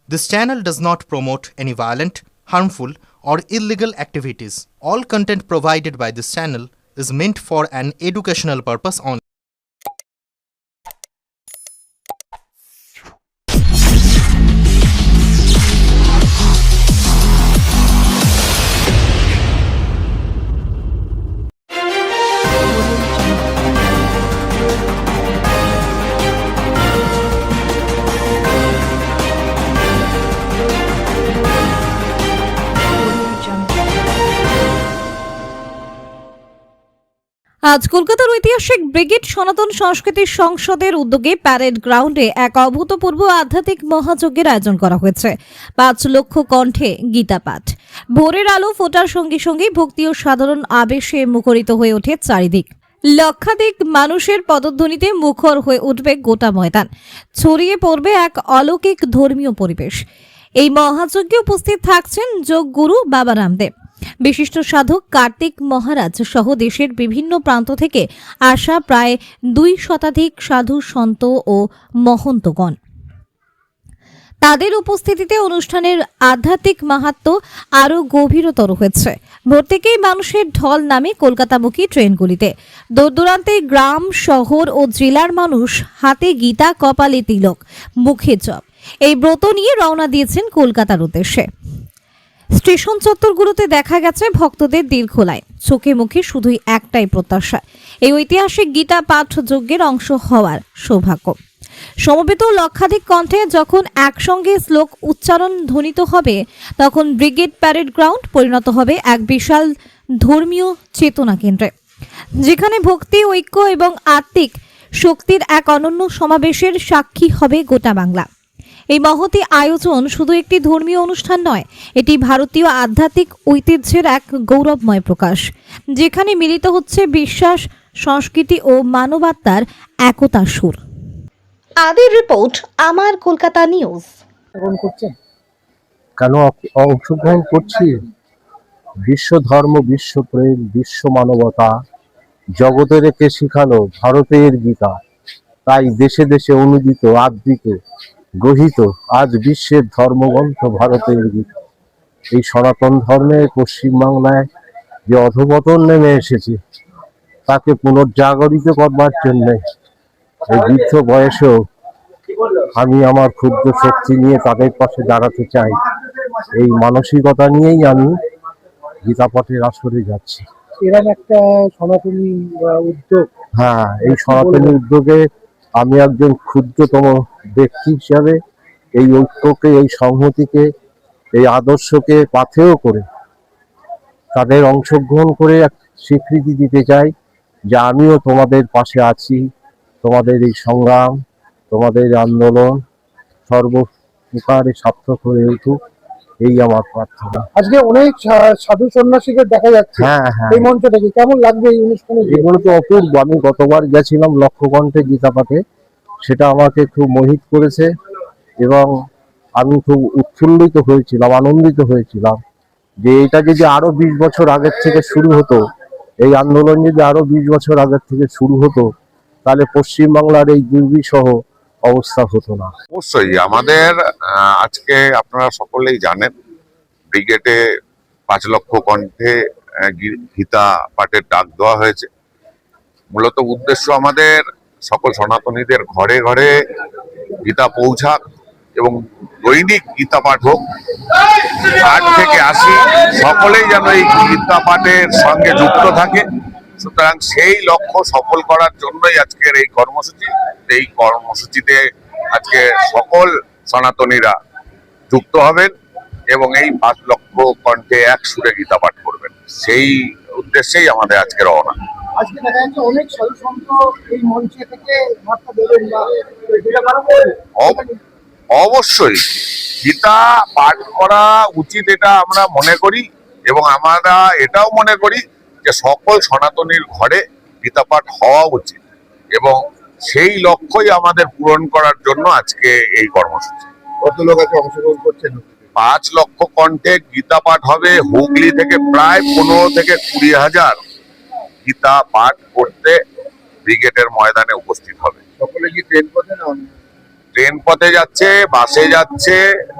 This channel does not promote any violent, harmful, or illegal activities. All content provided by this channel is meant for an educational purpose only. আজ কলকাতার ঐতিহাসিক brigade সনাতন সংস্কৃতি সংসদের উদ্যোগে parade গ্রাউন্ডে এক অভূতপূর্ব আধ্যাত্মিক মহাযজ্ঞের আয়োজন করা হয়েছে। 5 লক্ষ কণ্ঠে গীতা পাঠ, ভোরের আলো ফোটার সঙ্গে সঙ্গে ভক্তি ও সাধারণ আবেশে মুখরিত হয়ে ওঠে চারিদিক। লক্ষাধিক মানুষের পদধ্বনিতে মুখর হয়ে উঠবে গোটা ময়দান, ছড়িয়ে পড়বে এক অলৌকিক ধর্মীয় পরিবেশ। এই মহাযজ্ঞে উপস্থিত থাকছেন যোগগুরু বাবা রামদেব, বিশিষ্ট সাধক কার্তিক মহারাজ সহ দেশের বিভিন্ন প্রান্ত থেকে আসা প্রায় 2 শতাধিক সাধু সন্ত ও মহন্তগণ। তাদের উপস্থিতিতে অনুষ্ঠানের আধ্যাত্মিক মাহাত্ম্য আরও গভীরতর হয়েছে। ভোর থেকেই মানুষের ঢল নামে কলকাতামুখী ট্রেনগুলিতে। দূর দূরান্তে গ্রাম, শহর ও জেলার মানুষ হাতে গীতা, কপালে তিলক, মুখে জপ, এই ব্রত নিয়ে রওনা দিয়েছেন কলকাতার উদ্দেশ্যে। স্টেশন চত্বরগুলোতে দেখা গেছে ভক্তদের দীর্ঘ লাইন, চোখে মুখে শুধুই একটাই প্রত্যাশা, এই ঐতিহাসিক গীতা পাঠ যজ্ঞের অংশ হওয়ার সৌভাগ্য। সমবেত লক্ষাধিক কণ্ঠে যখন একসঙ্গে শ্লোক উচ্চারণ ধ্বনিত হবে, তখন ব্রিগেড প্যারেড গ্রাউন্ড পরিণত হবে এক বিশাল ধর্মীয় চেতনা কেন্দ্রে, যেখানে ভক্তি, ঐক্য এবং আত্মিক শক্তির এক অনন্য সমাবেশের সাক্ষী হবে গোটা বাংলা। এই মহতী আয়োজন শুধু একটি ধর্মীয় অনুষ্ঠান নয়, এটি ভারতীয় আধ্যাত্মিক ঐতিহ্যের এক গৌরবময় প্রকাশ, যেখানে মিলিত হচ্ছে বিশ্বাস, সংস্কৃতি ও মানবাত্মার একতার সুর। আদির রিপোর্ট, আমার কলকাতা নিউজ। কেন অংশগ্রহণ করছি? বিশ্ব ধর্ম, বিশ্ব প্রেম, বিশ্ব মানবতা জগতে রেখে শিখানো ভারতের গীতা, তাই দেশে দেশে অনুদিত, আবৃত, গহিত আজ বিশ্বের ধর্মগ্রন্থ ভারতের গীতা। এই সনাতন ধর্মের পশ্চিমবাংলায় যে অধঃপতন নেমে এসেছে, তাকে পুনর্জাগরিত করবার জন্য এই বৃদ্ধ বয়সেও আমি আমার ক্ষুদ্র শক্তি নিয়ে তাদের পাশে দাঁড়াতে চাই। এই মানসিকতা নিয়েই আমি গীতা পাঠের আসরে যাচ্ছি। এরকম একটা সনাতনী উদ্যোগ, হ্যাঁ, এই সনাতনী উদ্যোগে আমি একজন ক্ষুদ্রতম ব্যক্তি হিসাবে এই ঐক্যকে, এই সংহতিকে, এই আদর্শকে পাথেয় করে তাদের অংশগ্রহণ করে এক স্বীকৃতি দিতে চাই যে আমিও তোমাদের পাশে আছি। তোমাদের এই সংগ্রাম, তোমাদের আন্দোলন সর্বপ্রকারে সার্থক হয়ে উঠুক, এই আমার প্রার্থনা। আজকে অনেক সাধু সন্ন্যাসীকে দেখা যাচ্ছে হ্যাঁ হ্যাঁ, এই মঞ্চ থেকে, কেমন লাগবে এই অনুষ্ঠানে? এগুলো তো অপূর্ব। আমি গতবার গেছিলাম লক্ষকণ্ঠে গীতা পাঠে, সেটা আমাকে খুব মোহিত করেছে এবং আমি খুব উৎফুল্লিত হয়েছিলাম, আনন্দিত হয়েছিলাম যে এটা যদি আরো 20 বছর আগের থেকে শুরু হতো, এই আন্দোলন যদি আরো 20 বছর আগের থেকে শুরু হতো, তাহলে পশ্চিমবাংলার এই দুর্বিষহ অবস্থা হতো না। অবশ্যই আমাদের আজকে আপনারা সকলেই জানেন, ব্রিগেডে 5 লক্ষ কণ্ঠে গীতা পাঠের ডাক দেওয়া হয়েছে। মূলত উদ্দেশ্য আমাদের সকল সনাতনীদের ঘরে ঘরে গীতা পৌঁছাক এবং দৈনিক গীতা পাঠ হোক। 8 থেকে 80 সকলেই যেন এই গীতা পাঠের সঙ্গে যুক্ত থাকে। সুতরাং সেই লক্ষ্য সফল করার জন্যই আজকের এই কর্মসূচি। এই কর্মসূচিতে আজকে সকল সনাতনীরা যুক্ত হবেন এবং এই 5 লক্ষ কণ্ঠে এক সুরে গীতা পাঠ করবেন। সেই উদ্দেশ্যেই আমাদের আজকে রওনা। আজকে দেখা যাচ্ছে অনেক সাধু সন্ত এই মঞ্চে থেকে বার্তা দেবেন বা গীতা পাঠ করবেন। অবশ্যই গীতা পাঠ করা উচিত, এটা আমরা মনে করি এবং আমরা এটাও মনে করি যে সকল সনাতনীর ঘরে গীতা পাঠ হওয়া উচিত এবং সেই লক্ষ্যই আমাদের পূরণ করার জন্য আজকে এই কর্মসূচি। কত লোক আছে অংশগ্রহণ করছেন? 5 লক্ষ কণ্ঠে গীতা পাঠ হবে। হুগলি থেকে প্রায় 15 থেকে 20 হাজার গীতা পাঠ করতে ব্রিগেডের ময়দানে উপস্থিত হবে। সকলে কি ট্রেন করবে না? ট্রেন পথে যাচ্ছে, বাসে যাচ্ছে,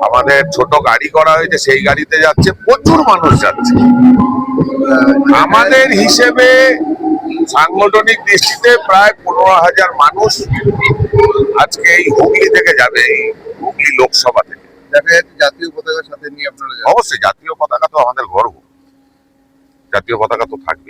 আমাদের ছোট গাড়ি করা হয়েছে সেই গাড়িতে যাচ্ছে, প্রচুর মানুষ যাচ্ছে। আমাদের হিসেবে সাংগঠনিক দৃষ্টিতে প্রায় 15,000 মানুষ আজকে এই হুগলি থেকে যাবে, এই হুগলি লোকসভা থেকে। দেখা যাচ্ছে জাতীয় পতাকার সাথে নিয়ে আপনারা যাচ্ছেন। অবশ্যই জাতীয় পতাকা তো আমাদের গর্ব, জাতীয় পতাকা তো থাকবে।